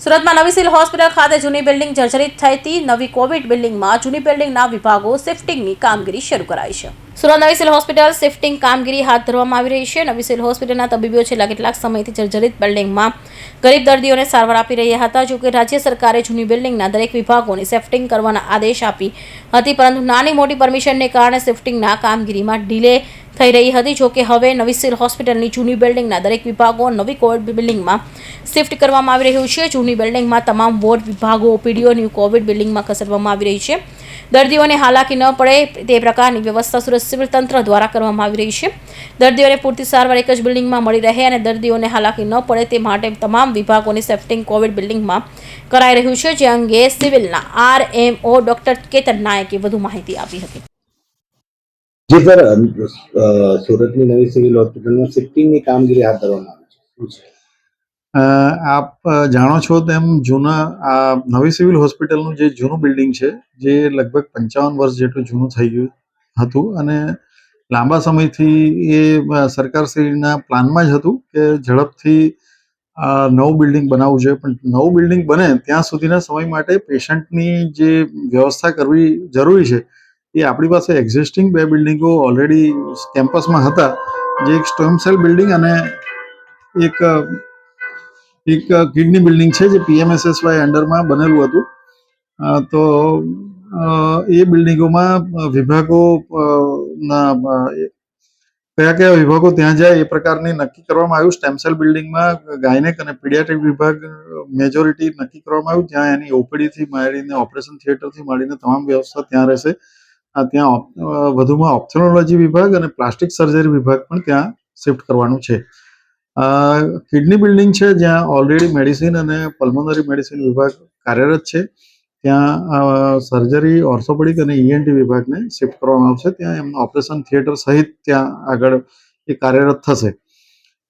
સુરતમાં નવી civil hospital ખાતે જૂની બિલ્ડિંગ જર્જરિત થઈ હતી. નવી કોવિડ બિલ્ડિંગમાં જૂની બિલ્ડિંગના વિભાગો શિફ્ટિંગની કામગીરી શરૂ કરાઈ છે. સુરત નવી સિવિલ હોસ્પિટલ શિફ્ટિંગ કામગીરી હાથ ધરવામાં આવી રહી છે. નવી સિવિલ હોસ્પિટલના તબીબો છેલ્લા કેટલાક સમયથી જર્જરિત બિલ્ડિંગમાં ગરીબ દર્દીઓને સારવાર આપી રહ્યા હતા. જોકે રાજ્ય સરકારે જૂની બિલ્ડિંગના દરેક વિભાગોને શિફ્ટિંગ કરવાના આદેશ આપી હતી, પરંતુ નાની મોટી પરમિશનને કારણે શિફ્ટિંગના કામગીરીમાં ડીલે થઈ રહી હતી. જોકે હવે નવી સિવિલ હોસ્પિટલની જૂની બિલ્ડિંગના દરેક વિભાગો નવી કોવિડ બિલ્ડિંગમાં શિફ્ટ કરવામાં આવી રહ્યું છે. જૂની બિલ્ડિંગમાં તમામ વોર્ડ વિભાગો ઓપીડીઓ ન્યૂ કોવિડ બિલ્ડિંગમાં ખસેડવામાં આવી રહી છે. દર્દીઓને હાલાકી ન પડે તે પ્રકારની વ્યવસ્થા સુરત સિવિલ તંત્ર દ્વારા કરવામાં આવી રહી છે. દર્દીઓને પૂરતી સારવાર એક જ બિલ્ડિંગમાં મળી રહે અને દર્દીઓને હાલાકી ન પડે તે માટે તમામ વિભાગોની શિફ્ટિંગ કોવિડ બિલ્ડિંગમાં કરાઈ રહ્યું છે. જે અંગે સિવિલના RMO ડોક્ટર કેતન નાયકે વધુ માહિતી આપી હતી. જી સર, સુરતની નવી સિવિલ હોસ્પિટલમાં શિફ્ટિંગની કામગીરી હાથ ધરવામાં આવી છે. આપ જાણો છો તેમ નવી સિવિલ હોસ્પિટલનું જે જૂનું બિલ્ડિંગ છે, જે લગભગ 55 વર્ષ જેટલું જૂનું થઈ ગયું હતું અને લાંબા સમયથી એ સરકારશ્રીના પ્લાનમાં જ હતું કે ઝડપથી નવું બિલ્ડિંગ બનાવવું જોઈએ. પણ નવું બિલ્ડિંગ બને ત્યાં સુધીના સમય માટે પેશન્ટની જે વ્યવસ્થા કરવી જરૂરી છે, એ આપણી પાસે એક્ઝિસ્ટિંગ 2 બિલ્ડિંગો ઓલરેડી કેમ્પસમાં હતા, જે એક સ્ટેમ સેલ બિલ્ડિંગ અને એક કિડની બિલ્ડિંગ છે, જે PMSSY અંડરમાં બનેલું હતું. તો એ બિલ્ડિંગોમાં વિભાગો કયા વિભાગો ત્યાં જાય એ પ્રકારની નક્કી કરવામાં આવ્યું. સ્ટેમ સેલ બિલ્ડિંગમાં ગાયનેક અને પીડિયાટ્રિક વિભાગ મેજોરિટી નક્કી કરવામાં આવ્યું. ત્યાં એની ઓપીડીથી માંડીને ઓપરેશન થિયેટરથી માંડીને તમામ વ્યવસ્થા ત્યાં રહેશે. ત્યાં વધુમાં ઓપ્થેલ્મોલોજી વિભાગ અને પ્લાસ્ટિક સર્જરી વિભાગ પણ ત્યાં શિફ્ટ કરવાનું છે. કિડની બિલ્ડિંગ છે, જ્યાં ઓલરેડી મેડિસિન અને પલ્મોનરી મેડિસિન વિભાગ કાર્યરત છે. ત્યાં સર્જરી, ઓર્થોપેડિક અને ENT વિભાગને શિફ્ટ કરવામાં આવશે. ત્યાં એમનું ઓપરેશન થિયેટર સહિત ત્યાં આગળ એ કાર્યરત થશે.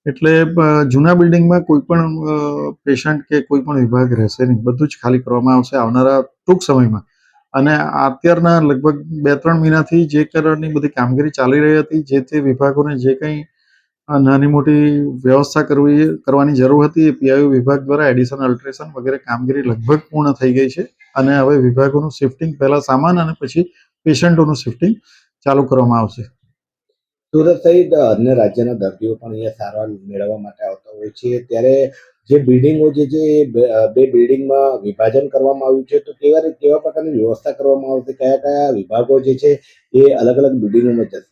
એટલે જૂના બિલ્ડિંગમાં કોઈ પણ પેશન્ટ કે કોઈ પણ વિભાગ રહેશે નહીં, બધું જ ખાલી કરવામાં આવશે આવનારા ટૂંક સમયમાં. અને અત્યારના લગભગ 2-3 મહિનાથી જે પ્રકારની બધી કામગીરી ચાલી રહી હતી, જે તે વિભાગોને જે કંઈ નાની મોટી વ્યવસ્થા કરવાની જરૂર હતી, એ PIO વિભાગ દ્વારા એડિશન, અલ્ટ્રેશન વગેરે કામગીરી લગભગ પૂર્ણ થઈ ગઈ છે. અને હવે વિભાગોનું શિફ્ટિંગ, પહેલા સામાન અને પછી પેશન્ટોનું શિફ્ટિંગ ચાલુ કરવામાં આવશે. સુરત સહિત અન્ય રાજ્યના દર્દીઓ પણ અહીંયા સારવાર મેળવવા માટે આવતા હોય છે. ત્યારે જે બિલ્ડિંગો જે છે એ 2 બિલ્ડિંગમાં વિભાજન કરવામાં આવ્યું છે, તો કેવા પ્રકારની વ્યવસ્થા કરવામાં આવશે? કયા કયા વિભાગો જે છે એ અલગ અલગ બિલ્ડિંગોમાં જશે?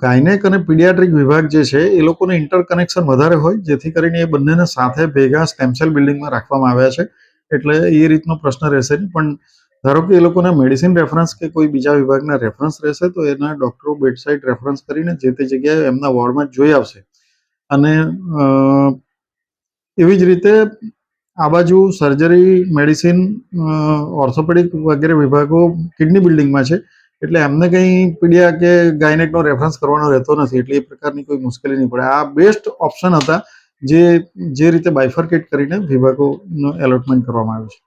ગાયનેક અને પીડિયાટ્રિક વિભાગ જે છે, એ લોકોને ઇન્ટરકનેક્શન વધારે હોય, જેથી કરીને એ બંનેને સાથે ભેગા સ્ટેમ સેલ બિલ્ડિંગમાં રાખવામાં આવ્યા છે. એટલે એ રીતનો પ્રશ્ન રહેશે નહીં. પણ ધારો કે એ લોકોને મેડિસિન રેફરન્સ કે કોઈ બીજા વિભાગના રેફરન્સ રહેશે, તો એના ડૉક્ટરો બેડ સાઇડ રેફરન્સ કરીને જે તે જગ્યાએ એમના વોર્ડમાં જોઈ આવશે. અને એવી જ રીતે આ બાજુ સર્જરી, મેડિસિન, ઓર્થોપેડિક વગેરે વિભાગો કિડની બિલ્ડિંગમાં છે. એટલે એમને કંઈ પીડિયા કે ગાયનેકનો રેફરન્સ કરવાનો રહેતો નથી. એટલે એ પ્રકારની કોઈ મુશ્કેલી નહીં પડે. આ બેસ્ટ ઓપ્શન હતા, જે રીતે બાયફર્કેટ કરીને વિભાગોનું એલોટમેન્ટ કરવામાં આવ્યું છે.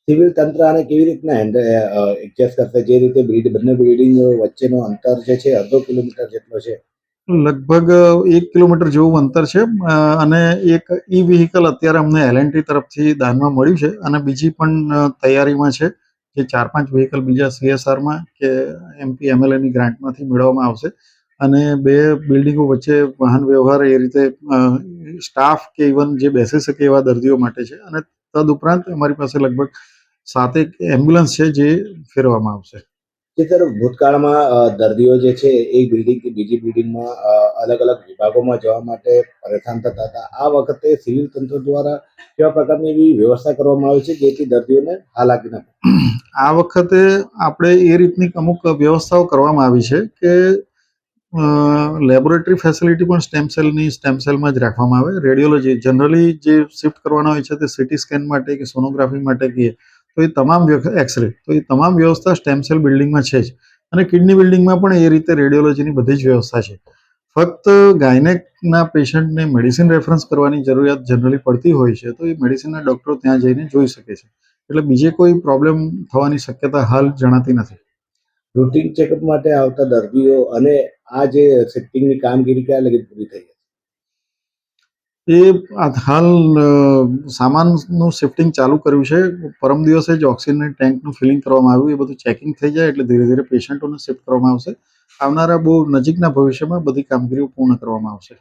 સિવિલ તંત્ર આને કેવી રીતના એડજસ્ટ કરશે? જે રીતે બંને બિલ્ડિંગ વચ્ચેનો અંતર જે છે 1/2 કિલોમીટર જેટલો છે. લગભગ 1 કિલોમીટર જેવું અંતર છે. અને એક વ્હીકલ અત્યારે અમને L&T તરફથી દાનમાં મળ્યું છે અને બીજી પણ તૈયારીમાં છે, જે 4-5 વ્હીકલ બીજા CSRમાં કે MP MLAની ગ્રાન્ટમાંથી મેળવવામાં આવશે. અને 2 બિલ્ડિંગો વચ્ચે વાહન વ્યવહાર એ રીતે સ્ટાફ કે ઇવન જે બેસી શકે એવા દર્દીઓ માટે છે. અને તદુપરાંત અમારી પાસે લગભગ 7 એમ્બ્યુલન્સ છે, જે ફેરવવામાં આવશે. સર, ભૂતકાળમાં દર્દીઓ જે છે એક બિલ્ડિંગથી બીજી બિલ્ડિંગમાં અલગ અલગ વિભાગોમાં જવા માટે પરેશાન થતા હતા. આ વખતે સિવિલ તંત્ર દ્વારા કેવા પ્રકારની એવી વ્યવસ્થા કરવામાં આવી છે જેથી દર્દીઓને હાલાકી ન પડે? આ વખતે આપણે એ રીતની અમુક વ્યવસ્થાઓ કરવામાં આવી છે કે લેબોરેટરી ફેસિલિટી પણ સ્ટેમ સેલમાં જ રાખવામાં આવે. રેડિયોલોજી જનરલી જે શિફ્ટ કરવાના હોય છે, તે CT સ્કેન માટે કે સોનોગ્રાફી માટે કહીએ તો એ તમામ એક્સરે, તો એ તમામ વ્યવસ્થા સ્ટેમ સેલ બિલ્ડિંગમાં છે જ. અને કિડની બિલ્ડિંગમાં પણ એ રીતે રેડિયોલોજીની બધી જ વ્યવસ્થા છે. ફક્ત ગાયનેકના પેશન્ટને મેડિસિન રેફરન્સ કરવાની જરૂરિયાત જનરલી પડતી હોય છે, તો એ મેડિસિનના ડૉક્ટરો ત્યાં જઈને જોઈ શકે છે. એટલે બીજે કોઈ પ્રોબ્લેમ થવાની શક્યતા હાલ જણાતી નથી. રૂટીન ચેકઅપ માટે આવતા દર્દીઓ અને આ જે શિફ્ટિંગની કામગીરી ક્યાં લગી પૂરી થઈ? એ હાલ સામાનનું શિફ્ટિંગ ચાલુ કર્યું છે. પરમ દિવસે જ ઓક્સિજન ટેન્કનું ફિલિંગ કરવામાં આવ્યું. એ બધું ચેકિંગ થઈ જાય એટલે ધીરે ધીરે પેશન્ટોને શિફ્ટ કરવામાં આવશે. આવનારા બહુ નજીકના ભવિષ્યમાં બધી કામગીરીઓ પૂર્ણ કરવામાં આવશે.